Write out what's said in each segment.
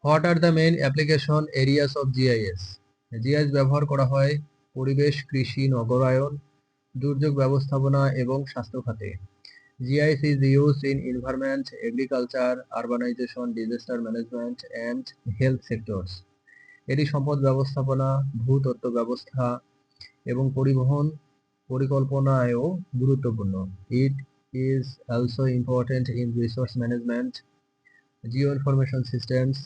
What are the main application areas of GIS? GIS ব্যবহার করা হয় পরিবেশ, কৃষি, নগরায়ন, দুর্যোগ ব্যবস্থাপনা এবং স্বাস্থ্য খাতে। GIS is used in environment, agriculture, urbanization, disaster management, and health sectors. এটি সম্পদ ব্যবস্থাপনা, ভূতত্ত্ব ব্যবস্থা এবং পরিবহন পরিকল্পনায়ও গুরুত্বপূর্ণ। It is also important in resource management, geoinformation systems,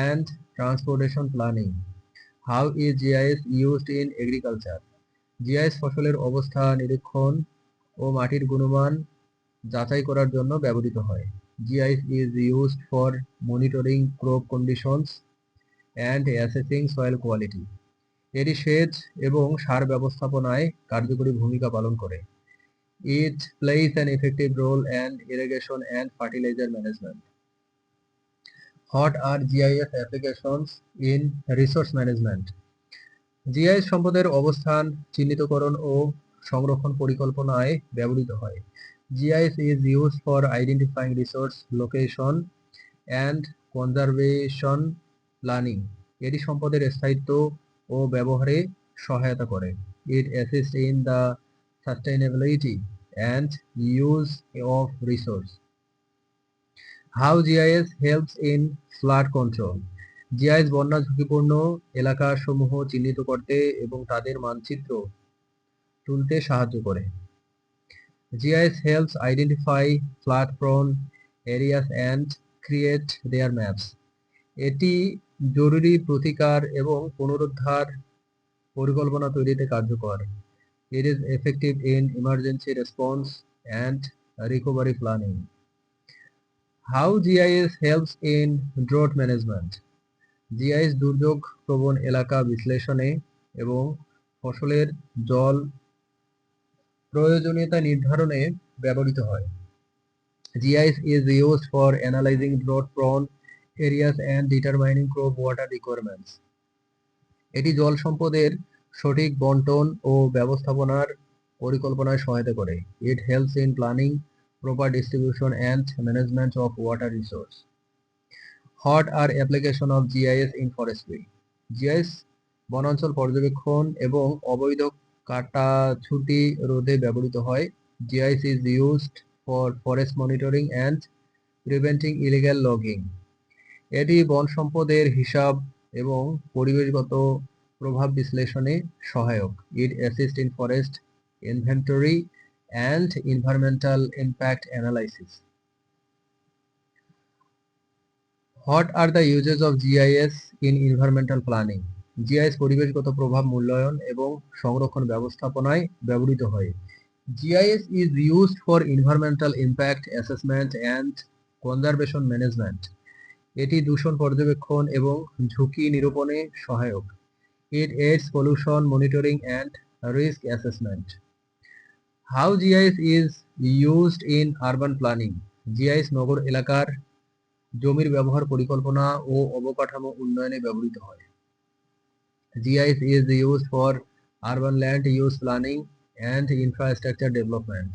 and transportation planning. How is GIS used in agriculture? GIS ফসলের অবস্থা নিরীক্ষণ ও মাটির গুণমান যাচাই করার জন্য ব্যবহৃত হয়। GIS is used for monitoring crop conditions and assessing soil quality. এটি সেচ এবং সার ব্যবস্থাপনায় কার্যকরী ভূমিকা পালন করে। It plays an effective role in irrigation and fertilizer management. What are GIS applications in resource management? GIS সম্পদের অবস্থান চিহ্নিতকরণ ও সংরক্ষণ পরিকল্পনায় ব্যবহৃত হয়। GIS is used for identifying resource location and conservation planning. এটি সম্পদের স্থায়িত্ব ও ব্যবহারে সহায়তা করে। It assists in the sustainability and use of resource. How GIS helps in flood control? GIS বন্যা ঝুঁকিপূর্ণ এলাকাসমূহ চিহ্নিত করতে এবং তাদের মানচিত্র তুলতে সাহায্য করে। GIS helps identify flood-prone areas and create their maps. এটি জরুরি প্রতিকার এবং পুনরুদ্ধার পরিকল্পনা তৈরিতে কার্যকর। It is effective in emergency response and recovery planning. How GIS helps in drought management? GIS দুর্যোগ প্রবণ এলাকা বিশ্লেষণে এবং ফসলের জল প্রয়োজনীয়তা নির্ধারণে ব্যবহৃত হয়। GIS is used for analyzing drought-prone areas and determining crop water requirements. এটি জল সম্পদের সঠিক বণ্টন ও ব্যবস্থাপনার পরিকল্পনায় সহায়তা করে। It helps in planning proper distribution and management of water resource. What are application of GIS in forestry? GIS বনাঞ্চল পর্যবেক্ষণ এবং অবৈধ কাটাছুটি রোধে ব্যবহৃত হয়। GIS is used for forest monitoring and preventing illegal logging. এটি বন সম্পদের হিসাব এবং পরিবেশগত প্রভাব বিশ্লেষণে সহায়ক। It assists in forest inventory and environmental impact analysis. What are the uses of GIS in environmental planning? GIS পরিবেশগত প্রভাব মূল্যায়ন এবং সংরক্ষণ ব্যবস্থাপনায় ব্যবহৃত হয়। GIS is used for environmental impact assessment and conservation management. এটি দূষণ পর্যবেক্ষণ এবং ঝুঁকি নিরূপণে সহায়ক। It aids pollution monitoring and risk assessment. How GIS is used in urban planning? GIS নগর এলাকার জমির ব্যবহার পরিকল্পনা ও অবকাঠামো উন্নয়নে ব্যবহৃত হয়। GIS is used for urban land use planning and infrastructure development.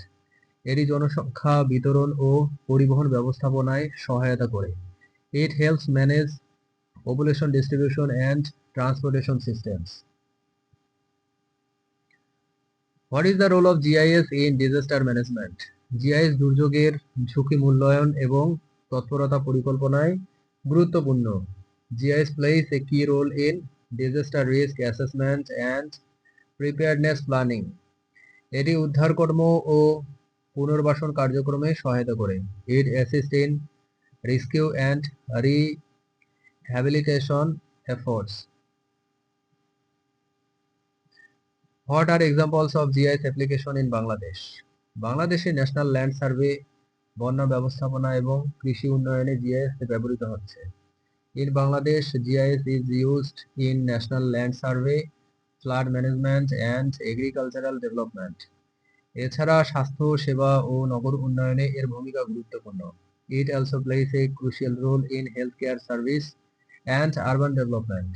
এটি জনসংখ্যা বিতরণ ও পরিবহন ব্যবস্থাপনায় সহায়তা করে। It helps manage population distribution and transportation systems. What is the role of GIS in disaster management? GIS দুর্যোগের ঝুঁকি মূল্যায়ন এবং তৎপরতা পরিকল্পনায় গুরুত্বপূর্ণ। GIS plays a key role in disaster risk assessment and preparedness planning. এটি উদ্ধারকর্ম ও পুনর্বাসন কার্যক্রমে সহায়তা করে। It assists in rescue and rehabilitation efforts. What are examples of GIS application in Bangladesh? বাংলাদেশে ন্যাশনাল ল্যান্ড সার্ভে বন্যা ব্যবস্থাপনা এবং কৃষি উন্নয়নে GIS ব্যবহৃত হচ্ছে। In Bangladesh, GIS is used in national land survey, flood management and agricultural development. এছাড়া স্বাস্থ্য সেবা ও নগর উন্নয়নে এর ভূমিকা গুরুত্বপূর্ণ। It also plays a crucial role in healthcare service and urban development.